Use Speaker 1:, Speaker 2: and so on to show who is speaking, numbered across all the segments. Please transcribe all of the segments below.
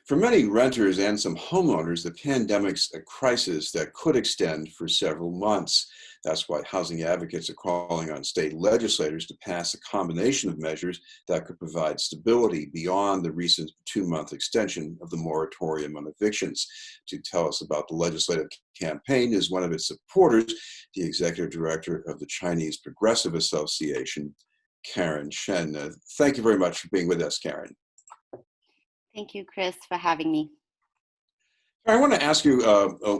Speaker 1: For many renters and some homeowners, the pandemic's a crisis that could extend for several months. That's why housing advocates are calling on state legislators to pass a combination of measures that could provide stability beyond the recent 2-month extension of the moratorium on evictions. To tell us about the legislative campaign is one of its supporters, the executive director of the Chinese Progressive Association, Chen. Thank you very much for being with us, Karen.
Speaker 2: Thank you, Chris, for having me.
Speaker 1: I want to ask you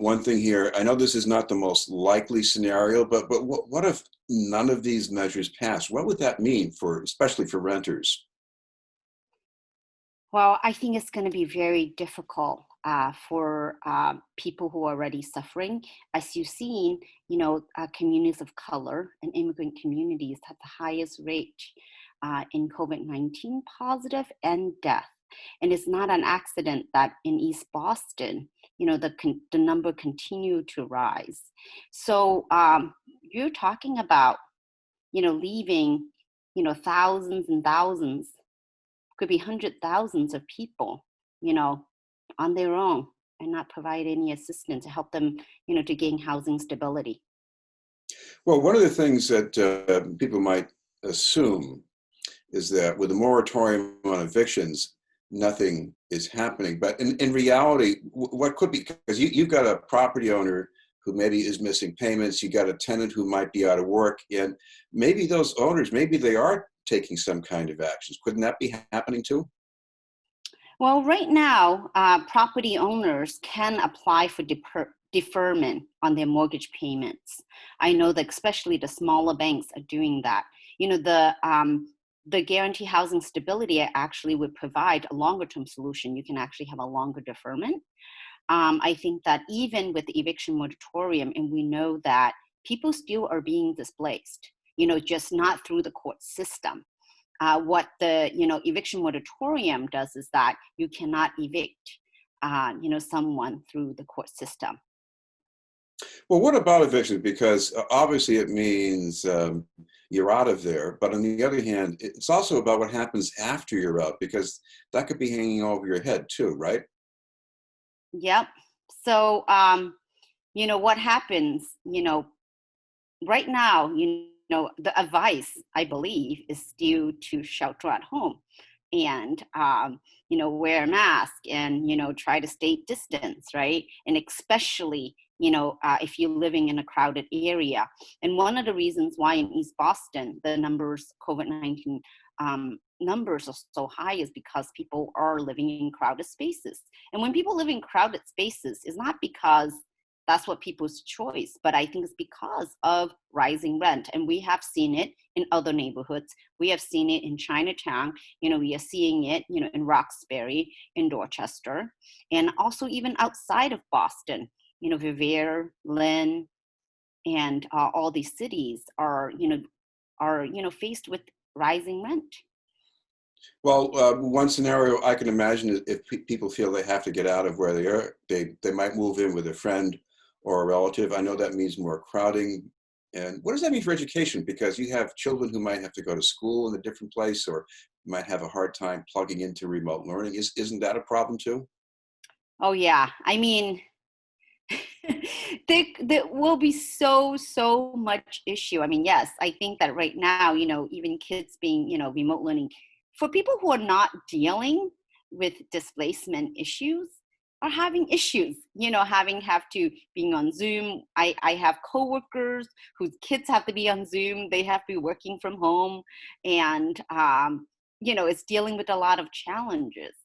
Speaker 1: one thing here. I know this is not the most likely scenario, but what if none of these measures pass? What would that mean especially for renters?
Speaker 2: Well, I think it's going to be very difficult for people who are already suffering. As you've seen, communities of color and immigrant communities have the highest rate in COVID-19 positive and death. And it's not an accident that in East Boston, the number continued to rise. So you're talking about, leaving, thousands and thousands, could be 100,000s of people, on their own and not provide any assistance to help them, to gain housing stability.
Speaker 1: Well, one of the things that people might assume is that with the moratorium on evictions, nothing is happening. But in reality, what could be, because you've got a property owner who maybe is missing payments, you got a tenant who might be out of work, and maybe those owners, maybe they are taking some kind of actions. Couldn't that be happening too?
Speaker 2: Well, right now, property owners can apply for deferment on their mortgage payments. I know that especially the smaller banks are doing that. The Guarantee Housing Stability actually would provide a longer term solution. You can actually have a longer deferment. I think that even with the eviction moratorium, and we know that people still are being displaced, just not through the court system. What the eviction moratorium does is that you cannot evict someone through the court system.
Speaker 1: Well, what about eviction? Because obviously it means you're out of there. But on the other hand, it's also about what happens after you're out, because that could be hanging over your head too, right?
Speaker 2: Yep. So, what happens, right now, the advice, I believe, is still to shelter at home and, wear a mask and, try to stay distance, right? And especially, if you're living in a crowded area. And one of the reasons why in East Boston, the COVID-19 numbers are so high is because people are living in crowded spaces. And when people live in crowded spaces, it's not because that's what people's choice, but I think it's because of rising rent. And we have seen it in other neighborhoods. We have seen it in Chinatown. We are seeing it, in Roxbury, in Dorchester, and also even outside of Boston. Revere, Lynn, and all these cities are faced with rising rent.
Speaker 1: Well, one scenario I can imagine is if people feel they have to get out of where they are, they might move in with a friend or a relative. I know that means more crowding. And what does that mean for education? Because you have children who might have to go to school in a different place or might have a hard time plugging into remote learning. Isn't that a problem too?
Speaker 2: Oh, yeah. I mean, there will be so much issue. I mean, yes, I think that right now, even kids being, remote learning, for people who are not dealing with displacement issues are having issues, have to being on Zoom. I have coworkers whose kids have to be on Zoom. They have to be working from home and, it's dealing with a lot of challenges.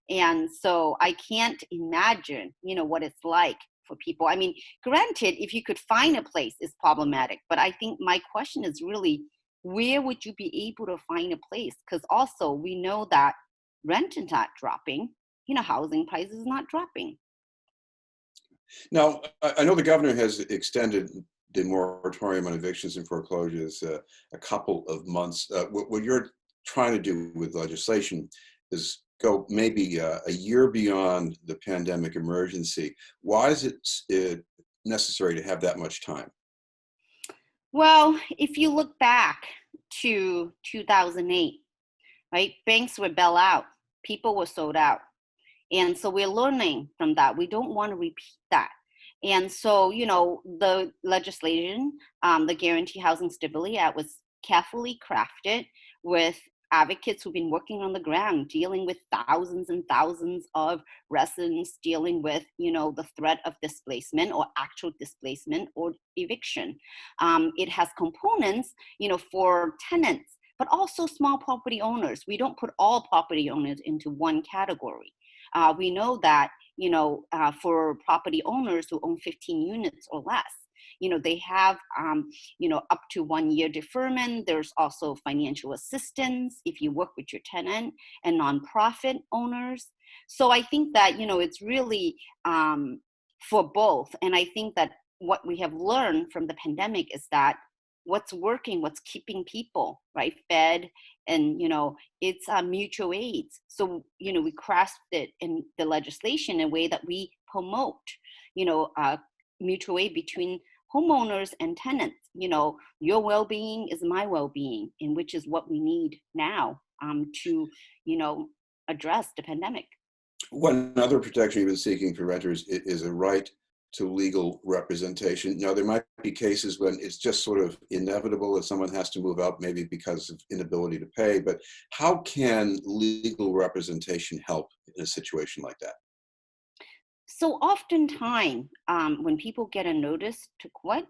Speaker 2: And so I can't imagine, what it's like for people. I mean, granted, if you could find a place, it's problematic. But I think my question is really, where would you be able to find a place? Because also we know that rent is not dropping, housing prices is not dropping.
Speaker 1: Now, I know the governor has extended the moratorium on evictions and foreclosures a couple of months. What you're trying to do with legislation is go maybe a year beyond the pandemic emergency. Why is it necessary to have that much time?
Speaker 2: Well, if you look back to 2008, right, banks were bailed out, people were sold out. And so we're learning from that. We don't want to repeat that. And so, the legislation, the Guarantee Housing Stability Act, was carefully crafted with advocates who've been working on the ground, dealing with thousands and thousands of residents, dealing with, the threat of displacement or actual displacement or eviction. It has components, for tenants, but also small property owners. We don't put all property owners into one category. We know that, for property owners who own 15 units or less, they have, up to 1 year deferment. There's also financial assistance if you work with your tenant, and nonprofit owners. So I think that, it's really for both. And I think that what we have learned from the pandemic is that what's working, what's keeping people, right, fed, and, it's mutual aid. So, we crafted in the legislation in a way that we promote, mutual aid between homeowners and tenants. Your well-being is my well-being, and which is what we need now to, address the pandemic.
Speaker 1: One other protection you've been seeking for renters is a right to legal representation. Now, there might be cases when it's just sort of inevitable that someone has to move out, maybe because of inability to pay, but how can legal representation help in a situation like that?
Speaker 2: So oftentimes, when people get a notice to quit,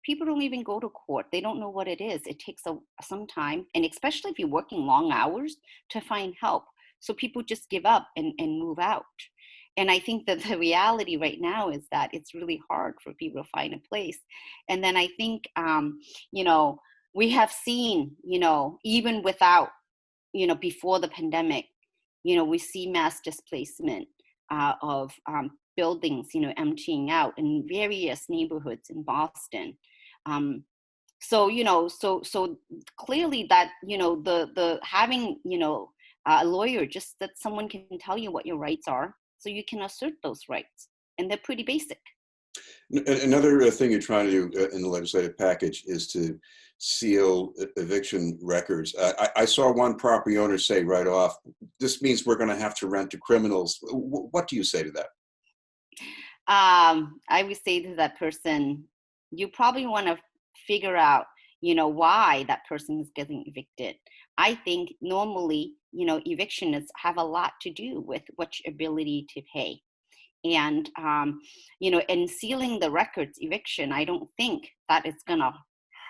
Speaker 2: people don't even go to court. They don't know what it is. It takes some time, and especially if you're working long hours, to find help. So people just give up and move out. And I think that the reality right now is that it's really hard for people to find a place. And then I think, we have seen, even without, before the pandemic, we see mass displacement of buildings, emptying out in various neighborhoods in Boston. So, so clearly that, the having, a lawyer, just that someone can tell you what your rights are, so you can assert those rights. And they're pretty basic.
Speaker 1: Another thing you're trying to do in the legislative package is to seal eviction records. I saw one property owner say right off, this means we're going to have to rent to criminals. What do you say to that?
Speaker 2: I would say to that person, you probably want to figure out, why that person is getting evicted. I think normally, eviction have a lot to do with what's your ability to pay. And, in sealing the records eviction, I don't think that it's going to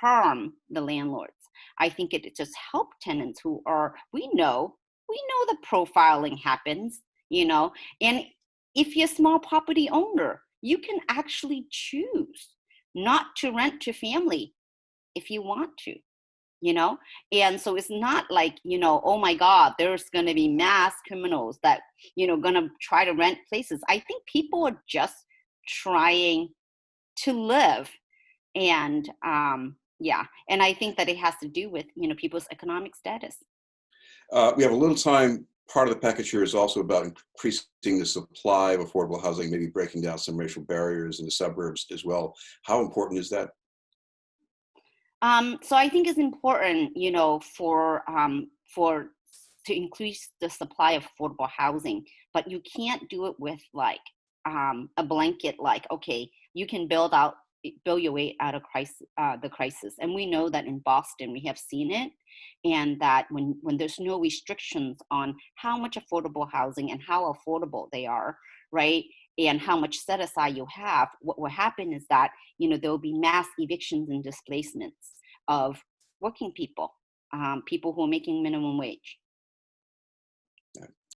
Speaker 2: harm the landlords. I think it just help tenants who are, we know the profiling happens, and if you're a small property owner, you can actually choose not to rent to family if you want to, you know and so it's not like, oh my god, there's going to be mass criminals that, going to try to rent places. I think people are just trying to live. And yeah, and I think that it has to do with, people's economic status.
Speaker 1: We have a little time. Part of the package here is also about increasing the supply of affordable housing, maybe breaking down some racial barriers in the suburbs as well. How important is that?
Speaker 2: So I think it's important, for to increase the supply of affordable housing, but you can't do it with like a blanket, like, okay, you can build your way out of the crisis. And we know that in Boston we have seen it, and that when there's no restrictions on how much affordable housing and how affordable they are, right, and how much set aside you have, what will happen is that, there will be mass evictions and displacements of working people, people who are making minimum wage.